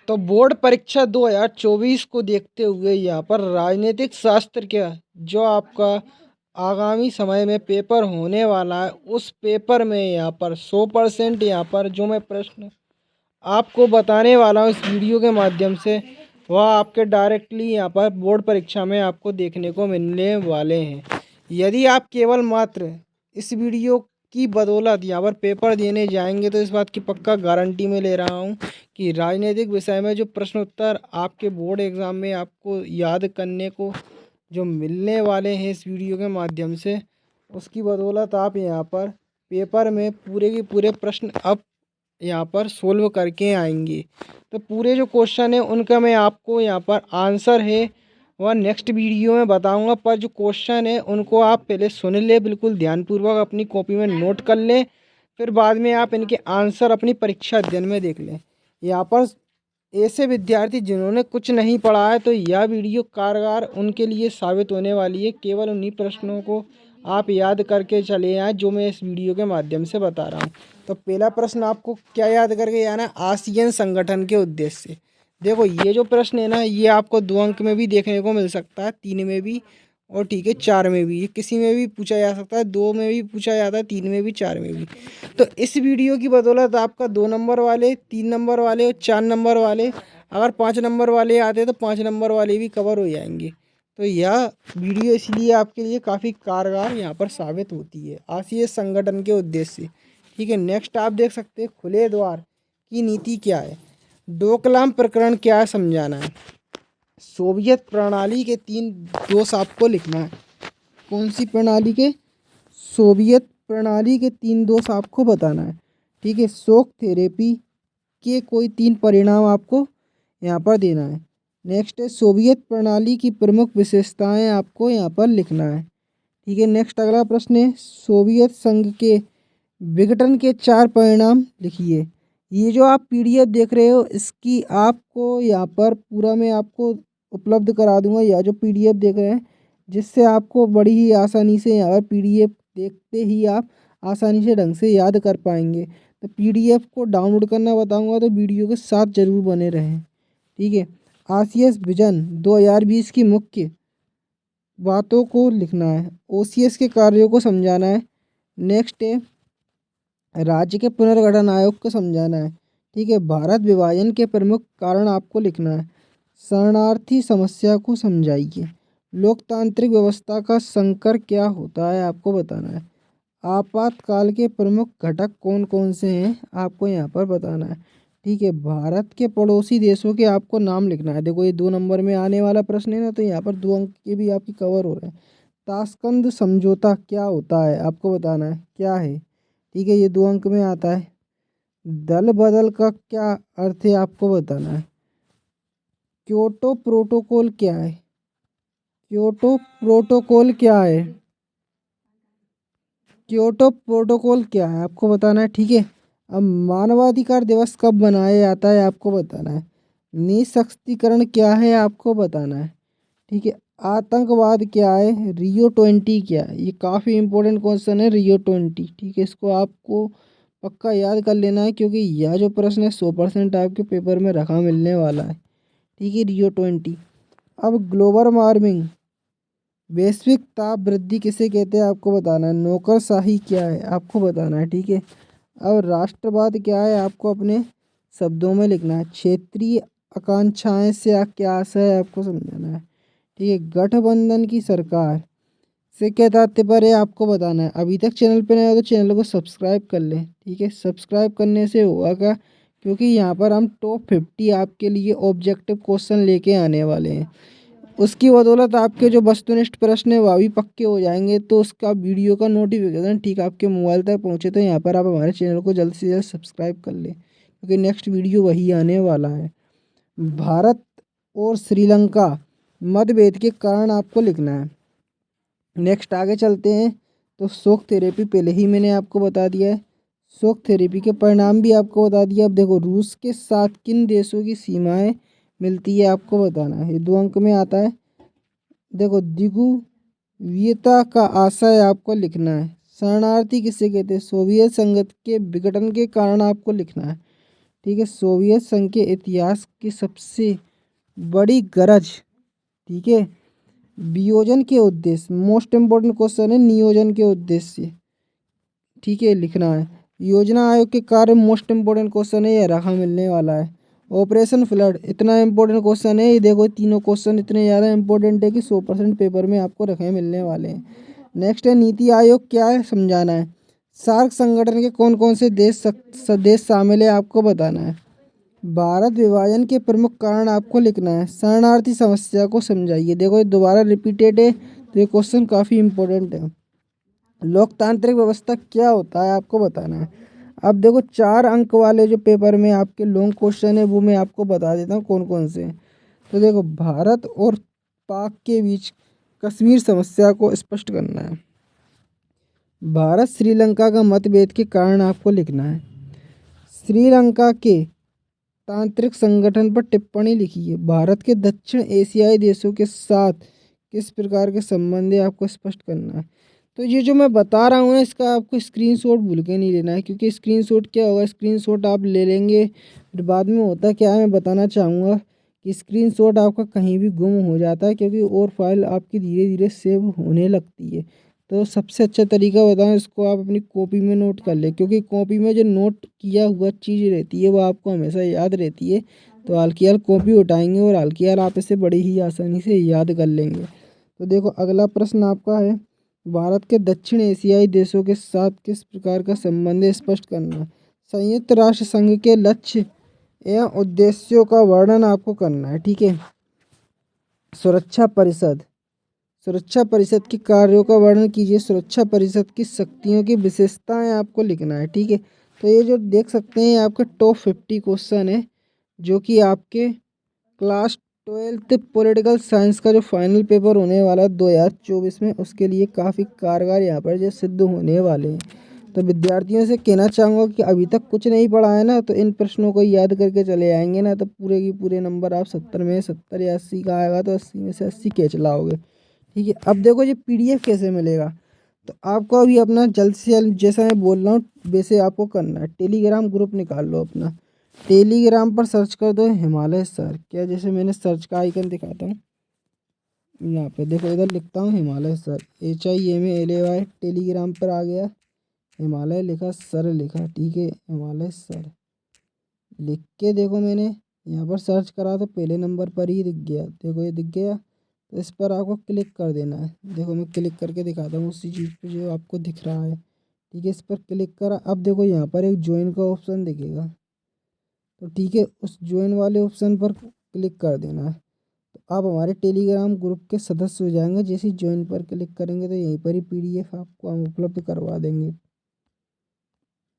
तो बोर्ड परीक्षा 2024 को देखते हुए यहाँ पर राजनीतिक शास्त्र का जो आपका आगामी समय में पेपर होने वाला है, उस पेपर में यहाँ पर 100% यहाँ पर जो मैं प्रश्न आपको बताने वाला हूँ इस वीडियो के माध्यम से, वह आपके डायरेक्टली यहाँ पर बोर्ड परीक्षा में आपको देखने को मिलने वाले हैं। यदि आप केवल मात्र इस वीडियो की बदौलत यहाँ पर पेपर देने जाएंगे तो इस बात की पक्का गारंटी मैं ले रहा हूँ कि राजनीतिक विषय में जो प्रश्न उत्तर आपके बोर्ड एग्ज़ाम में आपको याद करने को जो मिलने वाले हैं इस वीडियो के माध्यम से, उसकी बदौलत आप यहाँ पर पेपर में पूरे के पूरे प्रश्न अब यहाँ पर सोल्व करके आएंगे। तो पूरे जो क्वेश्चन है उनका मैं आपको यहाँ पर आंसर है वह नेक्स्ट वीडियो में बताऊंगा, पर जो क्वेश्चन है उनको आप पहले सुन ले, बिल्कुल ध्यानपूर्वक अपनी कॉपी में नोट कर लें, फिर बाद में आप इनके आंसर अपनी परीक्षा अध्ययन में देख लें। यहाँ पर ऐसे विद्यार्थी जिन्होंने कुछ नहीं पढ़ा है तो यह वीडियो कारगर उनके लिए साबित होने वाली है। केवल उन्हीं प्रश्नों को आप याद करके चले आएँ जो मैं इस वीडियो के माध्यम से बता रहा हूँ। तो पहला प्रश्न आपको क्या याद करके आना है, आसियान संगठन के उद्देश्य से। देखो ये जो प्रश्न है ना, ये आपको 2 अंक में भी देखने को मिल सकता है, 3 में भी, और ठीक है 4 में भी, ये किसी में भी पूछा जा सकता है, 2 में भी पूछा जाता है, 3 में भी, 4 में भी। तो इस वीडियो की बदौलत आपका 2 नंबर वाले, 3 नंबर वाले और 4 नंबर वाले, अगर 5 नंबर वाले आते तो 5 नंबर वाले भी कवर हो जाएंगे। तो यह वीडियो इसलिए आपके लिए काफ़ी कारगर यहाँ पर साबित होती है, आसियान संगठन के उद्देश्य से। ठीक है, नेक्स्ट आप देख सकते हैं, खुले द्वार की नीति क्या है, डोकलाम प्रकरण क्या है समझाना है, सोवियत प्रणाली के 3 दोष आपको लिखना है। कौन सी प्रणाली के? सोवियत प्रणाली के 3 दोष आपको बताना है। ठीक है, शॉक थेरेपी के कोई 3 परिणाम आपको यहाँ पर देना है। नेक्स्ट है सोवियत प्रणाली की प्रमुख विशेषताएं आपको यहाँ पर लिखना है। ठीक है, नेक्स्ट अगला प्रश्न है, सोवियत संघ के विघटन के 4 परिणाम लिखिए। ये जो आप पीडीएफ देख रहे हो इसकी आपको यहाँ पर पूरा मैं आपको उपलब्ध करा दूंगा, या जो पीडीएफ देख रहे हैं, जिससे आपको बड़ी ही आसानी से यहाँ पर पीडीएफ देखते ही आप आसानी से ढंग से याद कर पाएंगे। तो पीडीएफ को डाउनलोड करना बताऊंगा, तो वीडियो के साथ जरूर बने रहें। ठीक है, आसियान विजन 2020 की मुख्य बातों को लिखना है, ओसीएस के कार्यों को समझाना है। नेक्स्ट है राज्य के पुनर्गठन आयोग को समझाना है। ठीक है, भारत विभाजन के प्रमुख कारण आपको लिखना है, शरणार्थी समस्या को समझाइए, लोकतांत्रिक व्यवस्था का संकर क्या होता है आपको बताना है, आपातकाल के प्रमुख घटक कौन कौन से हैं आपको यहाँ पर बताना है। ठीक है, भारत के पड़ोसी देशों के आपको नाम लिखना है। देखो ये 2 नंबर में आने वाला प्रश्न है ना, तो यहाँ पर 2 अंक के भी आपकी कवर हो रहे हैं। ताशकंद समझौता क्या होता है आपको बताना है, क्या है। ठीक है, ये 2 अंक में आता है। दल बदल का क्या अर्थ है आपको बताना है। क्योटो प्रोटोकॉल क्या है, क्योटो प्रोटोकॉल क्या है, क्योटो प्रोटोकॉल क्या है आपको बताना है। ठीक है, अब मानवाधिकार दिवस कब मनाया जाता है आपको बताना है। निःशक्तिकरण क्या है आपको बताना है। ठीक है, आतंकवाद क्या है, रियो 20 क्या है। ये काफ़ी इंपॉर्टेंट क्वेश्चन है रियो 20। ठीक है, इसको आपको पक्का याद कर लेना है, क्योंकि यह जो प्रश्न है 100% आपके पेपर में रखा मिलने वाला है। ठीक है, रियो 20। अब ग्लोबल वार्मिंग, वैश्विक ताप वृद्धि किसे कहते हैं आपको बताना है। नौकरशाही क्या है आपको बताना है। ठीक है, अब राष्ट्रवाद क्या है आपको अपने शब्दों में लिखना है। क्षेत्रीय आकांक्षाएं से क्या आशय है आपको समझाना है। ठीक है, गठबंधन की सरकार से क्या तात्पर्य है आपको बताना है। अभी तक चैनल पे नए हो तो चैनल को सब्सक्राइब कर लें। ठीक है, सब्सक्राइब करने से होगा क्या, क्योंकि यहाँ पर हम टॉप 50 आपके लिए ऑब्जेक्टिव क्वेश्चन लेके आने वाले हैं। उसकी बदौलत आपके जो वस्तुनिष्ठ प्रश्न है वह भी पक्के हो जाएंगे। तो उसका वीडियो का नोटिफिकेशन ठीक आपके मोबाइल तक पहुँचे तो यहाँ पर आप हमारे चैनल को जल्द से जल्द सब्सक्राइब कर लें, क्योंकि नेक्स्ट वीडियो वही आने वाला है। भारत और श्रीलंका मतभेद के कारण आपको लिखना है। नेक्स्ट आगे चलते हैं, तो शॉक थेरेपी पहले ही मैंने आपको बता दिया है, शॉक थेरेपी के परिणाम भी आपको बता दिया। अब देखो रूस के साथ किन देशों की सीमाएं मिलती है आपको बताना है, ये 2 अंक में आता है। देखो द्विगुवियता का आशय आपको लिखना है। शरणार्थी किसे कहते हैं, सोवियत संघ के विघटन के कारण आपको लिखना है। ठीक है, सोवियत संघ के इतिहास की सबसे बड़ी गरज। ठीक है, वियोजन के उद्देश्य, मोस्ट इम्पोर्टेंट क्वेश्चन है नियोजन के उद्देश्य। ठीक है, लिखना है। योजना आयोग के कार्य, मोस्ट इम्पोर्टेंट क्वेश्चन है, ये रखा मिलने वाला है। ऑपरेशन फ्लड, इतना इम्पोर्टेंट क्वेश्चन है, ये देखो तीनों क्वेश्चन इतने ज़्यादा इंपॉर्टेंट है कि 100% पेपर में आपको रखे मिलने वाले हैं। नेक्स्ट है नीति आयोग क्या है, समझाना है। सार्क संगठन के कौन कौन से देश शामिल है, आपको बताना है। भारत विभाजन के प्रमुख कारण आपको लिखना है। शरणार्थी समस्या को समझाइए। देखो ये दोबारा रिपीटेड है, तो ये क्वेश्चन काफ़ी इंपॉर्टेंट है। लोकतांत्रिक व्यवस्था क्या होता है, आपको बताना है। अब देखो 4 अंक वाले जो पेपर में आपके लॉन्ग क्वेश्चन है वो मैं आपको बता देता हूँ कौन कौन से हैं। तो देखो, भारत और पाक के बीच कश्मीर समस्या को स्पष्ट करना है। भारत श्रीलंका का मतभेद के कारण आपको लिखना है। श्रीलंका के तांत्रिक संगठन पर टिप्पणी लिखिए। भारत के दक्षिण एशियाई देशों के साथ किस प्रकार के संबंध है, आपको स्पष्ट करना है। तो ये जो मैं बता रहा हूँ ना, इसका आपको स्क्रीनशॉट भूल के नहीं लेना है, क्योंकि स्क्रीनशॉट क्या होगा, स्क्रीनशॉट आप ले लेंगे फिर बाद में होता क्या है, मैं बताना चाहूँगा कि स्क्रीनशॉट आपका कहीं भी गुम हो जाता है, क्योंकि और फाइल आपकी धीरे धीरे सेव होने लगती है। तो सबसे अच्छा तरीका बताऊँ, इसको आप अपनी कॉपी में नोट कर ले, क्योंकि कॉपी में जो नोट किया हुआ चीज़ रहती है वो आपको हमेशा याद रहती है। तो हाल की हाल कॉपी उठाएंगे और हाल की हाल आप इसे बड़ी ही आसानी से याद कर लेंगे। तो देखो अगला प्रश्न आपका है, भारत के दक्षिण एशियाई देशों के साथ किस प्रकार का संबंध है, स्पष्ट करना। संयुक्त राष्ट्र संघ के लक्ष्य एवं उद्देश्यों का वर्णन आपको करना है। ठीक है, सुरक्षा परिषद, सुरक्षा परिषद के कार्यों का वर्णन कीजिए। सुरक्षा परिषद की शक्तियों की विशेषताएं आपको लिखना है। ठीक है, तो ये जो देख सकते हैं आपके टॉप 50 क्वेश्चन है, जो कि आपके क्लास 12th पॉलिटिकल साइंस का जो फाइनल पेपर होने वाला है 2024 में, उसके लिए काफ़ी कारगर यहाँ पर जो सिद्ध होने वाले हैं। तो विद्यार्थियों से कहना चाहूँगा कि अभी तक कुछ नहीं पढ़ा है ना, तो इन प्रश्नों को याद करके चले आएंगे ना, तो पूरे की पूरे नंबर आप 70 में 70 या 80 का आएगा तो 80 में से 80 कैच लाओगे। ठीक है, अब देखो ये पीडीएफ कैसे मिलेगा। तो आपको अभी अपना जल्द से जल्द, जैसा मैं बोल रहा हूँ वैसे आपको करना है, टेलीग्राम ग्रुप निकाल लो अपना। टेलीग्राम पर सर्च कर दो हिमालय सर, क्या जैसे मैंने सर्च का आइकन दिखाता हूँ यहाँ पे, देखो इधर लिखता हूँ हिमालय सर, HIMALAY, टेलीग्राम पर आ गया। हिमालय लिखा, सर लिखा, ठीक है, हिमालय सर लिख के देखो मैंने यहाँ पर सर्च करा तो पहले नंबर पर ही दिख गया। देखो ये दिख गया, तो इस पर आपको क्लिक कर देना है। देखो मैं क्लिक करके दिखाता हूँ उसी चीज़ पे जो आपको दिख रहा है। ठीक है, इस पर क्लिक करा। अब देखो यहाँ पर एक ज्वाइन का ऑप्शन दिखेगा, तो ठीक है उस ज्वाइन वाले ऑप्शन पर क्लिक कर देना है। तो आप हमारे टेलीग्राम ग्रुप के सदस्य हो जाएंगे। जैसे ही ज्वाइन पर क्लिक करेंगे तो यहीं पर ही PDF आपको हम उपलब्ध करवा देंगे।